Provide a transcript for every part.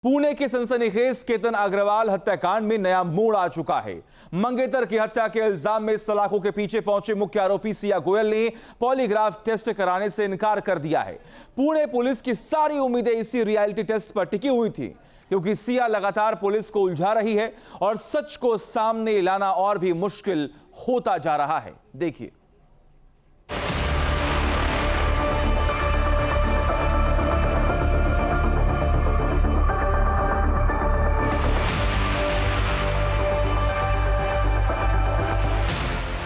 पुणे के सनसनीखेज केतन अग्रवाल हत्याकांड में नया मोड़ आ चुका है। मंगेतर की हत्या के इल्जाम में सलाखों के पीछे पहुंचे मुख्य आरोपी सिया गोयल ने पॉलीग्राफ टेस्ट कराने से इनकार कर दिया है। पुणे पुलिस की सारी उम्मीदें इसी रियलिटी टेस्ट पर टिकी हुई थी, क्योंकि सिया लगातार पुलिस को उलझा रही है और सच को सामने लाना और भी मुश्किल होता जा रहा है। देखिए।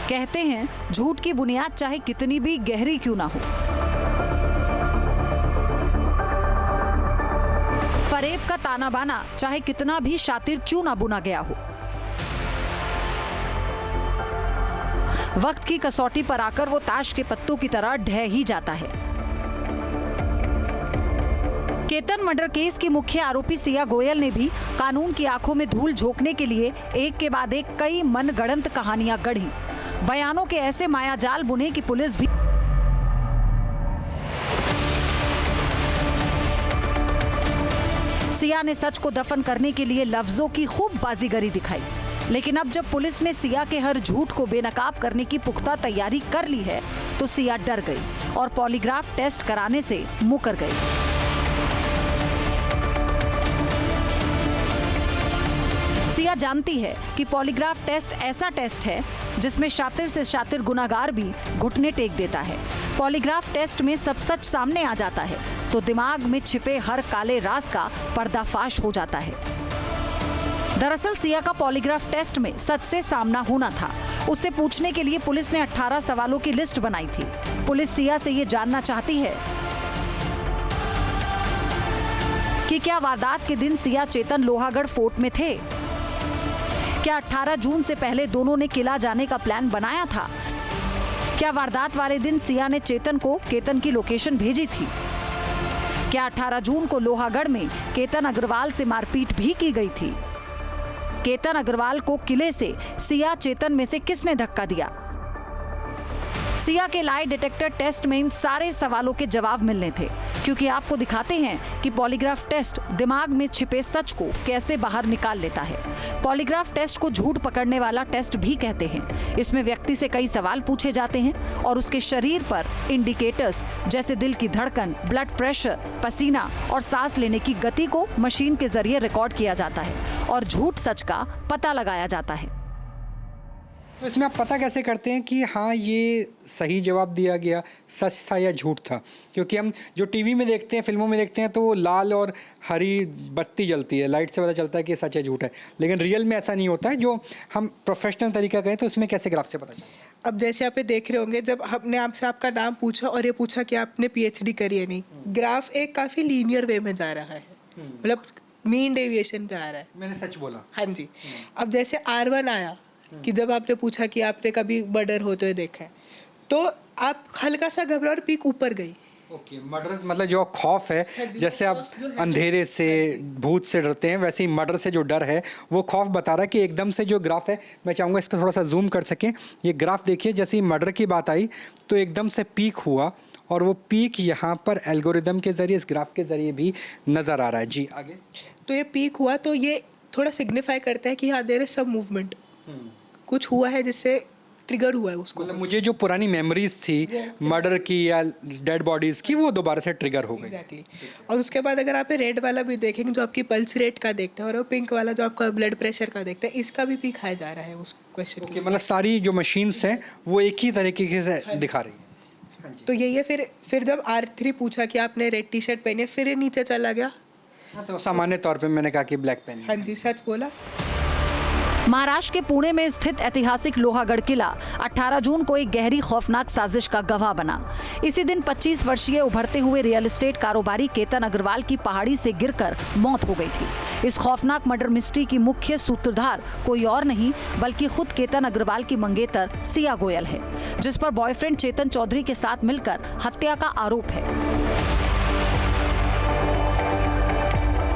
कहते हैं झूठ की बुनियाद चाहे कितनी भी गहरी क्यों ना हो, फरेब का ताना बाना चाहे कितना भी शातिर क्यों ना बुना गया हो, वक्त की कसौटी पर आकर वो ताश के पत्तों की तरह ढह ही जाता है। केतन मर्डर केस की मुख्य आरोपी सिया गोयल ने भी कानून की आंखों में धूल झोंकने के लिए एक के बाद एक कई मनगढ़ंत कहानियां गढ़ी, बयानों के ऐसे मायाजाल बुने कि पुलिस भी सिया ने सच को दफन करने के लिए लफ्जों की खूब बाजीगरी दिखाई। लेकिन अब जब पुलिस ने सिया के हर झूठ को बेनकाब करने की पुख्ता तैयारी कर ली है, तो सिया डर गई और पॉलीग्राफ टेस्ट कराने से मुकर गई। सिया जानती है कि पॉलीग्राफ टेस्ट ऐसा टेस्ट है जिसमें शातिर से शातिर गुनाहगार भी घुटने टेक देता है। पॉलीग्राफ टेस्ट में सब सच सामने आ जाता है तो दिमाग में छिपे हर काले राज का पर्दाफाश हो जाता है। दरअसल सिया का पॉलीग्राफ टेस्ट में सच से सामना होना था। उससे पूछने के लिए पुलिस ने 18 सवालों की लिस्ट बनाई थी। पुलिस सिया से ये जानना चाहती है कि क्या वारदात के दिन सिया चेतन लोहागढ़ फोर्ट में थे? क्या 18 जून से पहले दोनों ने किला जाने का प्लान बनाया था? क्या वारदात वाले दिन सिया ने चेतन को केतन की लोकेशन भेजी थी? क्या 18 जून को लोहागढ़ में केतन अग्रवाल से मारपीट भी की गई थी? केतन अग्रवाल को किले से सिया चेतन में से किसने धक्का दिया? सिया के लाई डिटेक्टर टेस्ट में इन सारे सवालों के जवाब मिलने थे, क्योंकि आपको दिखाते हैं कि पॉलीग्राफ टेस्ट दिमाग में छिपे सच को कैसे बाहर निकाल लेता है। पॉलीग्राफ टेस्ट को झूठ पकड़ने वाला टेस्ट भी कहते हैं। इसमें व्यक्ति से कई सवाल पूछे जाते हैं और उसके शरीर पर इंडिकेटर्स जैसे दिल की धड़कन, ब्लड प्रेशर, पसीना और सांस लेने की गति को मशीन के जरिए रिकॉर्ड किया जाता है और झूठ सच का पता लगाया जाता है। तो इसमें आप पता कैसे करते हैं कि हाँ ये सही जवाब दिया गया, सच था या झूठ था? क्योंकि हम जो टीवी में देखते हैं, फिल्मों में देखते हैं, तो लाल और हरी बत्ती जलती है, लाइट से पता चलता है कि सच है झूठ है, लेकिन रियल में ऐसा नहीं होता है। जो हम प्रोफेशनल तरीका करें तो उसमें कैसे ग्राफ से पता चलता है? अब जैसे आप देख रहे होंगे, जब हमने आपसे आपका नाम पूछा और ये पूछा कि आपने PhD करी है नहीं, ग्राफ एक काफ़ी लीनियर वे में जा रहा है, मतलब मीन डेविएशन पे आ रहा है। मैंने सच बोला। हाँ जी। अब जैसे R1 आया कि जब आपने पूछा कि आपने कभी मर्डर होते हुए देखा है, तो आप हल्का सा घबरा और पीक ऊपर गई। ओके, मर्डर मतलब जो खौफ है, जैसे आप अंधेरे से, भूत से डरते हैं, वैसे ही मर्डर से जो डर है वो खौफ बता रहा है कि एकदम से जो ग्राफ है, मैं चाहूँगा इसका थोड़ा सा जूम कर सकें। ये ग्राफ देखिए, जैसे ही मर्डर की बात आई तो एकदम से पीक हुआ और वो पीक यहाँ पर एल्गोरिदम के जरिए, इस ग्राफ के जरिए भी नज़र आ रहा है। जी आगे। तो ये पीक हुआ तो ये थोड़ा सिग्निफाई करता है कि हाँ देयर इज सम मूवमेंट, कुछ हुआ है जिससे ट्रिगर हुआ है उसको। मतलब मुझे जो पुरानी मेमोरीज थी मर्डर की या डेड बॉडीज की, वो दोबारा से ट्रिगर हो गई। एग्जैक्टली। और उसके बाद अगर आप रेड वाला भी देखेंगे जो आपकी पल्स रेट का देखता है, और वो पिंक वाला जो आपका ब्लड प्रेशर का देखता है, इसका भी पीक हाई जा रहा है उस क्वेश्चन के। मतलब सारी जो मशीन्स हैं वो एक ही तरीके से दिखा रही है। तो यही है। फिर जब R3 पूछा कि आपने रेड टी शर्ट पहनी है, फिर ये नीचे चला गया। तो सामान्य तौर पे मैंने कहा कि ब्लैक पहनी। हाँ जी, सच बोला। महाराष्ट्र के पुणे में स्थित ऐतिहासिक लोहागढ़ किला 18 जून को एक गहरी खौफनाक साजिश का गवाह बना। इसी दिन 25 वर्षीय उभरते हुए रियल एस्टेट कारोबारी केतन अग्रवाल की पहाड़ी से गिरकर मौत हो गई थी। इस खौफनाक मर्डर मिस्ट्री की मुख्य सूत्रधार कोई और नहीं बल्कि खुद केतन अग्रवाल की मंगेतर सिया गोयल है, जिस पर बॉयफ्रेंड चेतन चौधरी के साथ मिलकर हत्या का आरोप है।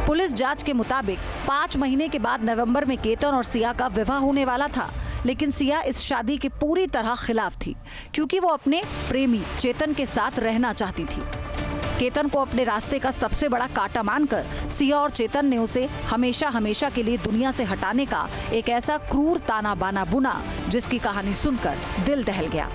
पुलिस जांच के मुताबिक 5 महीने के बाद नवंबर में केतन और सिया का विवाह होने वाला था, लेकिन सिया इस शादी के पूरी तरह खिलाफ थी, क्योंकि वो अपने प्रेमी चेतन के साथ रहना चाहती थी। केतन को अपने रास्ते का सबसे बड़ा कांटा मानकर सिया और चेतन ने उसे हमेशा हमेशा के लिए दुनिया से हटाने का एक ऐसा क्रूर ताना बाना बुना जिसकी कहानी सुनकर दिल दहल गया।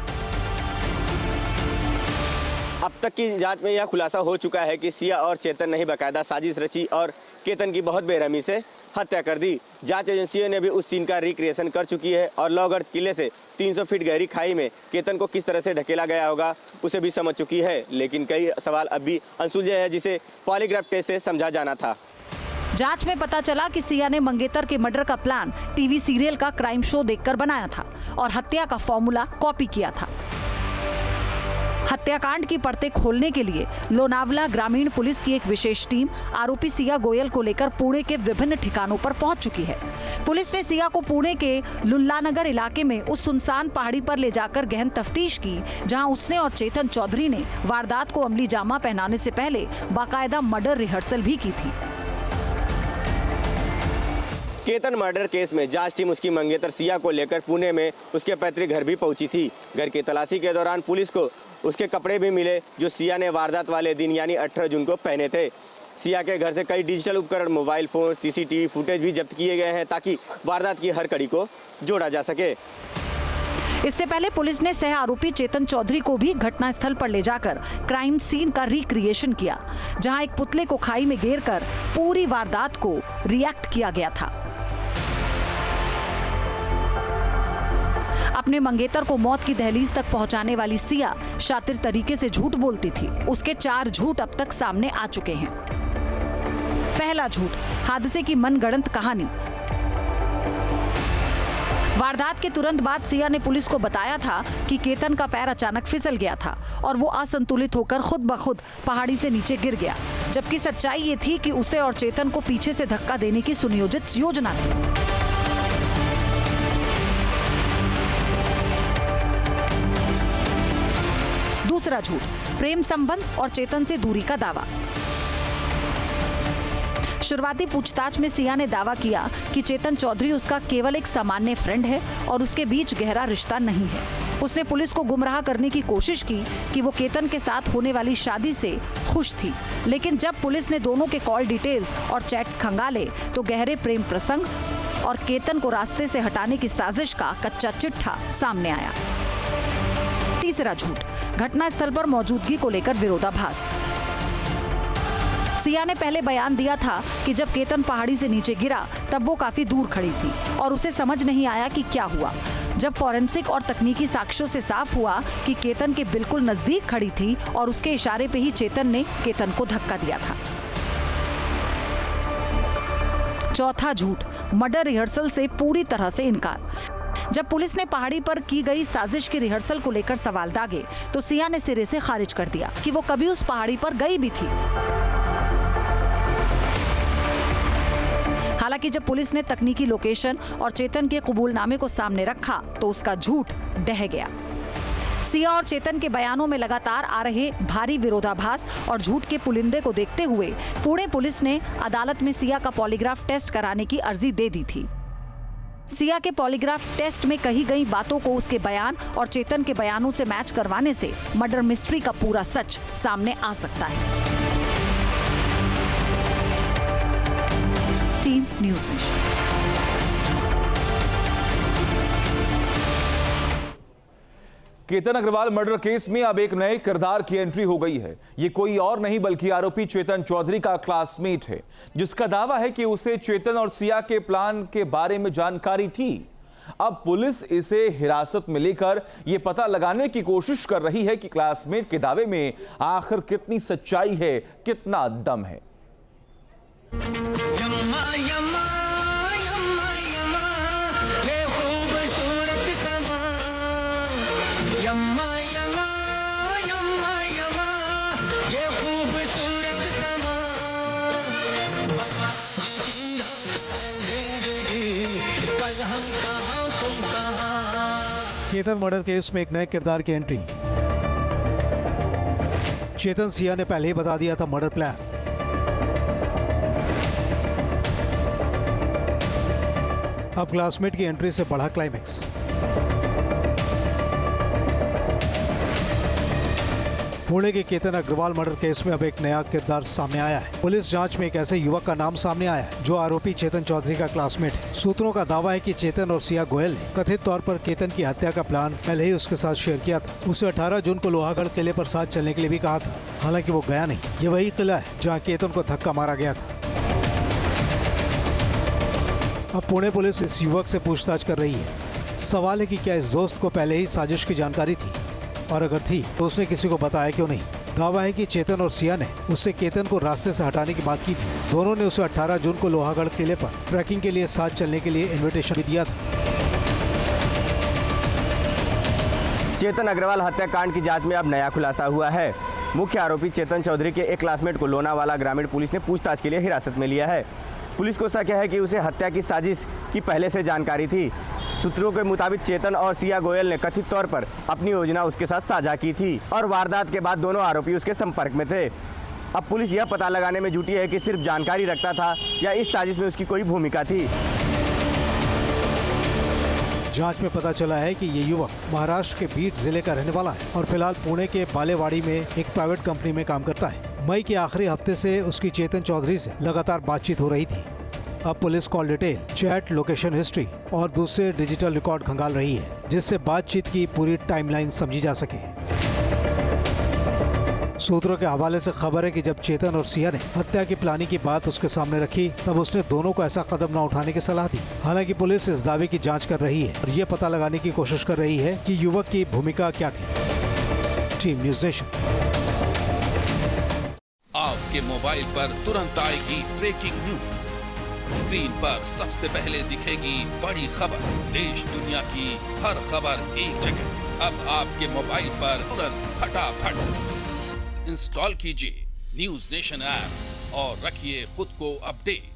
अब तक की जांच में यह खुलासा हो चुका है कि सिया और चेतन ने ही बाकायदा साजिश रची और केतन की बहुत बेरहमी से हत्या कर दी। जांच एजेंसियों ने भी उस सीन का रिक्रिएशन कर चुकी है और लोहगढ़ किले से 300 फीट गहरी खाई में केतन को किस तरह से ढकेला गया होगा उसे भी समझ चुकी है, लेकिन कई सवाल अब भी अनसुलझे हैं जिसे पॉलीग्राफ टेस्ट से समझा जाना था। जांच में पता चला कि सिया ने मंगेतर के मर्डर का प्लान टीवी सीरियल का क्राइम शो देखकर बनाया था और हत्या का फॉर्मूला कॉपी किया था। हत्याकांड की परतें खोलने के लिए लोनावला ग्रामीण पुलिस की एक विशेष टीम आरोपी सिया गोयल को लेकर पुणे के विभिन्न ठिकानों पर पहुंच चुकी है। पुलिस ने सिया को पुणे के लुल्लानगर इलाके में उस सुनसान पहाड़ी पर ले जाकर गहन तफ्तीश की, जहां उसने और चेतन चौधरी ने वारदात को अमली जामा पहनाने से पहले बाकायदा मर्डर रिहर्सल भी की थी। केतन मर्डर केस में जांच टीम उसकी मंगेतर सिया को लेकर पुणे में उसके पैतृक घर भी पहुंची थी। घर की तलाशी के दौरान पुलिस को उसके कपड़े भी मिले जो सिया ने वारदात वाले दिन यानी 18 जून को पहने थे। सिया के घर से कई डिजिटल उपकरण, मोबाइल फोन, सीसीटीवी फुटेज भी जब्त किए गए हैं ताकि वारदात की हर कड़ी को जोड़ा जा सके। इससे पहले पुलिस ने सह आरोपी चेतन चौधरी को भी घटनास्थल पर ले जाकर क्राइम सीन का रिक्रिएशन किया, जहां एक पुतले को खाई में गिरकर पूरी वारदात को रिएक्ट किया गया था। अपने मंगेतर को मौत की दहलीज तक पहुंचाने वाली सिया शातिर तरीके से झूठ बोलती थी। उसके 4 झूठ अब तक सामने आ चुके हैं। पहला झूठ, हादसे की मनगढ़ंत कहानी। वारदात के तुरंत बाद सिया ने पुलिस को बताया था कि केतन का पैर अचानक फिसल गया था और वो असंतुलित होकर खुद ब खुद पहाड़ी से नीचे गिर गया, जबकि सच्चाई ये थी कि उसे और चेतन को पीछे से धक्का देने की सुनियोजित योजना थी। दूसरा झूठ, प्रेम संबंध और चेतन से दूरी का दावा। शुरुआती पूछताछ में सिया ने दावा किया कि चेतन चौधरी उसका केवल एक सामान्य फ्रेंड है और उसके बीच गहरा रिश्ता नहीं है। उसने पुलिस को गुमराह करने की कोशिश की कि वो केतन के साथ होने वाली शादी से खुश थी, लेकिन जब पुलिस ने दोनों के कॉल डिटेल्स और चैट्स खंगाले तो गहरे प्रेम प्रसंग और केतन को रास्ते से हटाने की साजिश का कच्चा चिट्ठा सामने आया। तीसरा झूठ, घटनास्थल पर मौजूदगी को लेकर विरोधाभास। सिया ने पहले बयान दिया था कि जब केतन पहाड़ी से नीचे गिरा तब वो काफी दूर खड़ी थी और उसे समझ नहीं आया कि क्या हुआ। जब फॉरेंसिक और तकनीकी साक्ष्यों से साफ हुआ कि केतन के बिल्कुल नजदीक खड़ी थी और उसके इशारे पे ही चेतन ने केतन को धक्का दिया था। चौथा झूठ, मर्डर रिहर्सल से पूरी तरह से इनकार। जब पुलिस ने पहाड़ी पर की गई साजिश की रिहर्सल को लेकर सवाल दागे तो सिया ने सिरे से खारिज कर दिया कि वो कभी उस पहाड़ी पर गई भी थी। हालांकि जब पुलिस ने तकनीकी लोकेशन और चेतन के कबूलनामे को सामने रखा तो उसका झूठ ढह गया। सिया और चेतन के बयानों में लगातार आ रहे भारी विरोधाभास और झूठ के पुलिंदे को देखते हुए पुणे पुलिस ने अदालत में सिया का पॉलीग्राफ टेस्ट कराने की अर्जी दे दी थी। सिया के पॉलीग्राफ टेस्ट में कही गई बातों को उसके बयान और चेतन के बयानों से मैच करवाने से मर्डर मिस्ट्री का पूरा सच सामने आ सकता है। Team news nation. Ketan Agarwal murder case में अब एक नए किरदार की एंट्री हो गई है। ये कोई और नहीं बल्कि आरोपी चेतन चौधरी का क्लासमेट है, जिसका दावा है कि उसे चेतन और सिया के प्लान के बारे में जानकारी थी। अब पुलिस इसे हिरासत में लेकर यह पता लगाने की कोशिश कर रही है कि क्लासमेट के दावे में आखिर कितनी सच्चाई है, कितना दम है। केतन मर्डर केस में एक नए किरदार की एंट्री। चेतन सिया ने पहले ही बता दिया था मर्डर प्लान। अब क्लासमेट की एंट्री से बढ़ा क्लाइमेक्स। पुणे के केतन अग्रवाल मर्डर केस में अब एक नया किरदार सामने आया है। पुलिस जांच में एक ऐसे युवक का नाम सामने आया है जो आरोपी चेतन चौधरी का क्लासमेट है। सूत्रों का दावा है कि चेतन और सिया गोयल ने कथित तौर पर केतन की हत्या का प्लान पहले ही उसके साथ शेयर किया था। उसे 18 जून को लोहागढ़ किले पर साथ चलने के लिए भी कहा था, हालांकि वो गया नहीं। ये वही किला है जहाँ केतन को धक्का मारा गया था। अब पुणे पुलिस इस युवक से पूछताछ कर रही है। सवाल है कि क्या इस दोस्त को पहले ही साजिश की जानकारी थी, और अगर थी तो उसने किसी को बताया क्यों नहीं। दावा है कि चेतन और सिया ने उससे केतन को रास्ते से हटाने की बात की थी। दोनों ने उसे 18 जून को लोहागढ़ किले पर ट्रैकिंग के लिए साथ चलने के लिए इन्विटेशन भी दिया था। चेतन अग्रवाल हत्याकांड की जांच में अब नया खुलासा हुआ है। मुख्य आरोपी चेतन चौधरी के एक क्लासमेट को लोनावाला ग्रामीण पुलिस ने पूछताछ के लिए हिरासत में लिया है। पुलिस को शक है कि उसे हत्या की साजिश की पहले से जानकारी थी। सूत्रों के मुताबिक चेतन और सिया गोयल ने कथित तौर पर अपनी योजना उसके साथ साझा की थी और वारदात के बाद दोनों आरोपी उसके संपर्क में थे। अब पुलिस यह पता लगाने में जुटी है कि सिर्फ जानकारी रखता था या इस साजिश में उसकी कोई भूमिका थी। जांच में पता चला है कि ये युवक महाराष्ट्र के बीड जिले का रहने वाला है और फिलहाल पुणे के बालेवाड़ी में एक प्राइवेट कंपनी में काम करता है। मई के आखिरी हफ्ते से उसकी चेतन चौधरी से लगातार बातचीत हो रही थी। अब police call detail, chat, location history और दूसरे डिजिटल रिकॉर्ड खंगाल रही है, जिससे बातचीत की पूरी टाइमलाइन समझी जा सके। सूत्रों के हवाले से खबर है कि जब चेतन और सिया ने हत्या की प्लानिंग की बात उसके सामने रखी, तब उसने दोनों को ऐसा कदम न उठाने की सलाह दी। हालांकि पुलिस इस दावे की जांच कर रही है और ये पता लगाने की कोशिश कर रही है कि युवक की भूमिका क्या थी। Team news nation. आपके मोबाइल पर तुरंत आएगी ब्रेकिंग न्यूज। स्क्रीन पर सबसे पहले दिखेगी बड़ी खबर। देश दुनिया की हर खबर एक जगह। अब आपके मोबाइल पर तुरंत फटाफट इंस्टॉल कीजिए न्यूज़ नेशन ऐप और रखिए खुद को अपडेट।